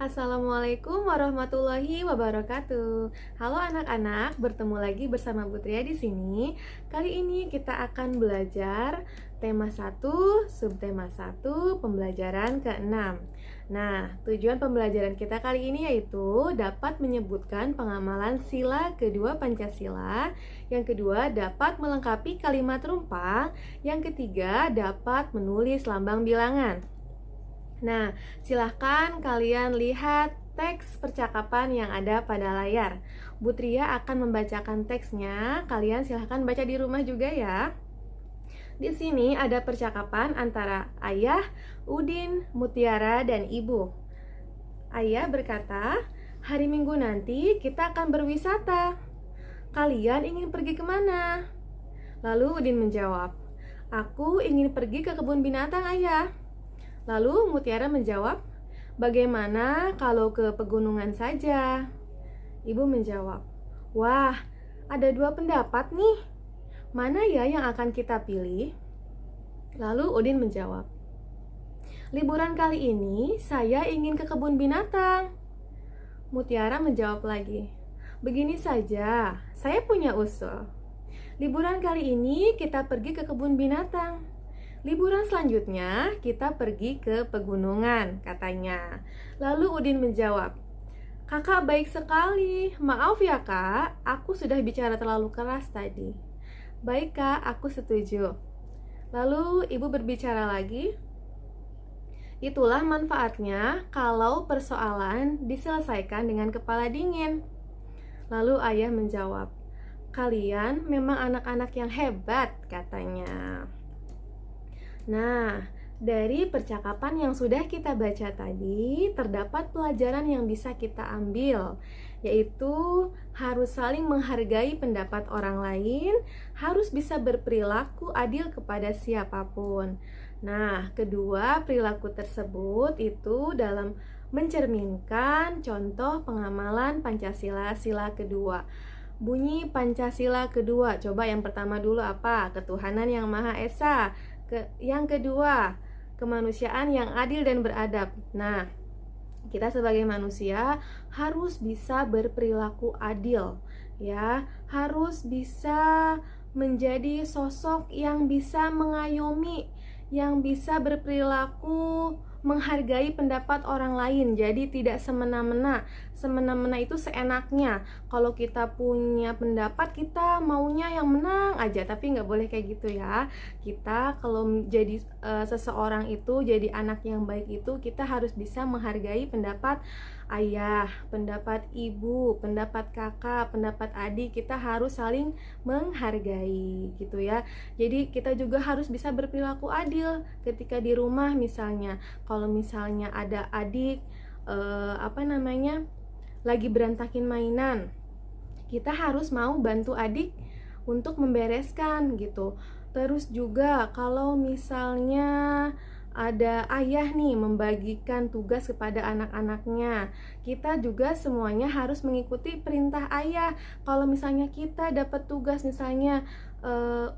Assalamualaikum warahmatullahi wabarakatuh. Halo anak-anak, bertemu lagi bersama Putria di sini. Kali ini kita akan belajar tema 1, subtema 1, pembelajaran ke-6. Nah, tujuan pembelajaran kita kali ini yaitu dapat menyebutkan pengamalan sila kedua Pancasila. Yang kedua, dapat melengkapi kalimat rumpang. Yang ketiga, dapat menulis lambang bilangan. Nah, silahkan kalian lihat teks percakapan yang ada pada layar. Butria akan membacakan teksnya, kalian silahkan baca di rumah juga ya. Di sini ada percakapan antara Ayah, Udin, Mutiara, dan Ibu. Ayah berkata, hari Minggu nanti kita akan berwisata. Kalian ingin pergi kemana? Lalu Udin menjawab, aku ingin pergi ke kebun binatang, Ayah. Lalu Mutiara menjawab, bagaimana kalau ke pegunungan saja? Ibu menjawab, wah, ada dua pendapat nih. Mana ya yang akan kita pilih? Lalu Udin menjawab, liburan kali ini saya ingin ke kebun binatang. Mutiara menjawab lagi, begini saja, saya punya usul. Liburan kali ini kita pergi ke kebun binatang. Liburan selanjutnya kita pergi ke pegunungan, katanya. Lalu Udin menjawab, kakak baik sekali, maaf ya kak, aku sudah bicara terlalu keras tadi. Baik kak, aku setuju. Lalu ibu berbicara lagi, itulah manfaatnya kalau persoalan diselesaikan dengan kepala dingin. Lalu ayah menjawab, kalian memang anak-anak yang hebat, katanya. Nah, dari percakapan yang sudah kita baca tadi, terdapat pelajaran yang bisa kita ambil, yaitu harus saling menghargai pendapat orang lain, harus bisa berperilaku adil kepada siapapun. Nah, kedua, perilaku tersebut itu dalam mencerminkan contoh pengamalan Pancasila sila kedua. Bunyi Pancasila kedua, coba yang pertama dulu apa? Ketuhanan yang Maha Esa. Yang kedua, kemanusiaan yang adil dan beradab. Nah, kita sebagai manusia harus bisa berperilaku adil, ya, harus bisa menjadi sosok yang bisa mengayomi, yang bisa berperilaku menghargai pendapat orang lain. Jadi tidak semena-mena. Semena-mena itu seenaknya. Kalau kita punya pendapat, kita maunya yang menang aja, tapi nggak boleh kayak gitu ya. Kita kalau jadi seseorang itu, jadi anak yang baik itu, kita harus bisa menghargai pendapat ayah, pendapat ibu, pendapat kakak, pendapat adik. Kita harus saling menghargai gitu ya. Jadi kita juga harus bisa berperilaku adil ketika di rumah misalnya. Kalau misalnya ada adik lagi berantakin mainan, kita harus mau bantu adik untuk membereskan gitu. Terus juga kalau misalnya ada ayah nih membagikan tugas kepada anak-anaknya, kita juga semuanya harus mengikuti perintah ayah. Kalau misalnya kita dapat tugas, misalnya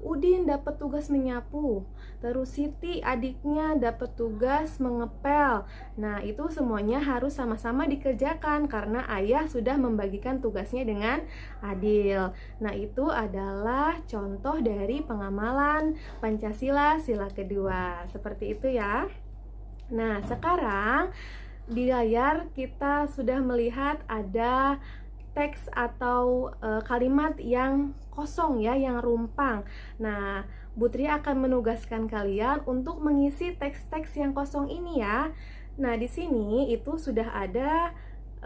Udin dapat tugas menyapu, terus Siti adiknya dapat tugas mengepel. Nah, itu semuanya harus sama-sama dikerjakan karena ayah sudah membagikan tugasnya dengan adil. Nah, itu adalah contoh dari pengamalan Pancasila sila kedua. Seperti itu ya. Nah, sekarang di layar kita sudah melihat ada teks atau kalimat yang kosong ya, yang rumpang. Nah, Putri akan menugaskan kalian untuk mengisi teks-teks yang kosong ini ya. Nah, di sini itu sudah ada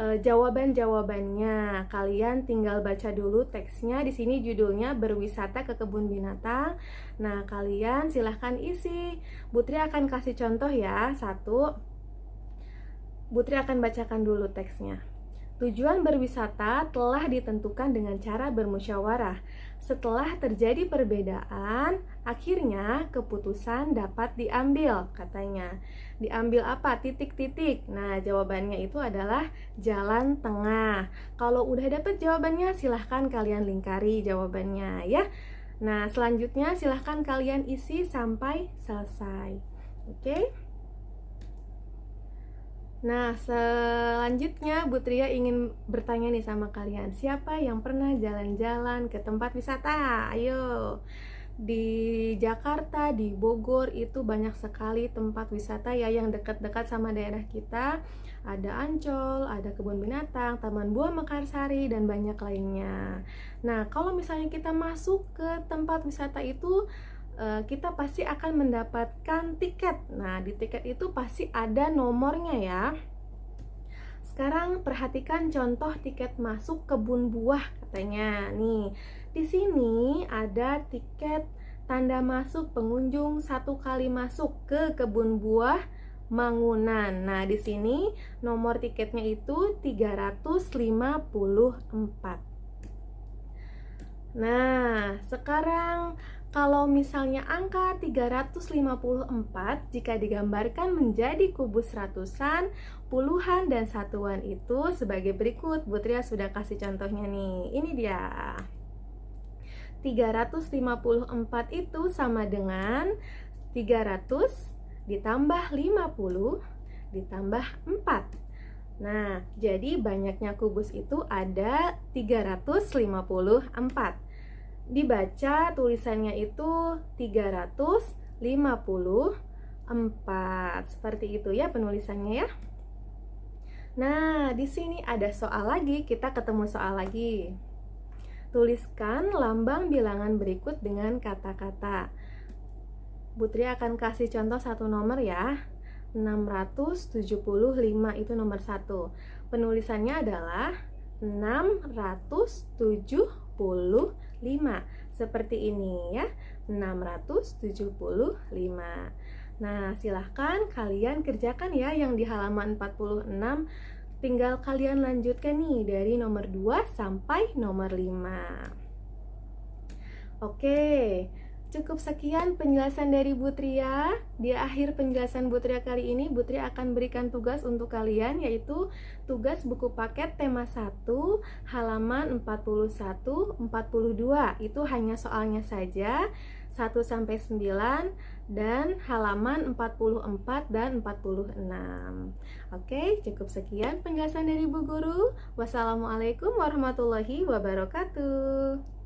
jawaban-jawabannya. Kalian tinggal baca dulu teksnya. Di sini judulnya berwisata ke kebun binatang. Nah, kalian silahkan isi. Putri akan kasih contoh ya. Satu, Putri akan bacakan dulu teksnya. Tujuan berwisata telah ditentukan dengan cara bermusyawarah. Setelah terjadi perbedaan, akhirnya keputusan dapat diambil, katanya. Diambil apa? Titik-titik. Nah, jawabannya itu adalah jalan tengah. Kalau udah dapat jawabannya, silahkan kalian lingkari jawabannya ya. Nah, selanjutnya silahkan kalian isi sampai selesai. Oke? Nah, selanjutnya Bu Tria ingin bertanya nih sama kalian, siapa yang pernah jalan-jalan ke tempat wisata? Ayo. Di Jakarta, di Bogor itu banyak sekali tempat wisata ya yang dekat-dekat sama daerah kita. Ada Ancol, ada kebun binatang, Taman Buah Mekarsari, dan banyak lainnya. Nah, kalau misalnya kita masuk ke tempat wisata itu, kita pasti akan mendapatkan tiket. Nah, di tiket itu pasti ada nomornya ya. Sekarang perhatikan contoh tiket masuk kebun buah katanya. Nih, di sini ada tiket tanda masuk pengunjung 1 kali masuk ke kebun buah Mangunan. Nah, di sini nomor tiketnya itu 354. Nah, sekarang kalau misalnya angka 354 jika digambarkan menjadi kubus ratusan, puluhan, dan satuan itu sebagai berikut. Bu Tria sudah kasih contohnya nih. Ini dia. 354 itu sama dengan 300 ditambah 50 ditambah 4. Nah, jadi banyaknya kubus itu ada 354. Dibaca tulisannya itu 354. Seperti itu ya penulisannya ya. Nah, di sini ada soal lagi, kita ketemu soal lagi. Tuliskan lambang bilangan berikut dengan kata-kata. Bu Tri akan kasih contoh satu nomor ya. 675 itu nomor 1. Penulisannya adalah 675. Seperti ini ya. 675. Nah, silahkan kalian kerjakan ya yang di halaman 46. Tinggal kalian lanjutkan nih dari nomor 2 sampai nomor 5. Oke, cukup sekian penjelasan dari Bu Tria. Di akhir penjelasan Bu Tria kali ini, Bu Tria akan berikan tugas untuk kalian, yaitu tugas buku paket tema 1 halaman 41, 42. Itu hanya soalnya saja 1-9 dan halaman 44 dan 46. Oke, cukup sekian penjelasan dari Bu Guru. Wassalamualaikum warahmatullahi wabarakatuh.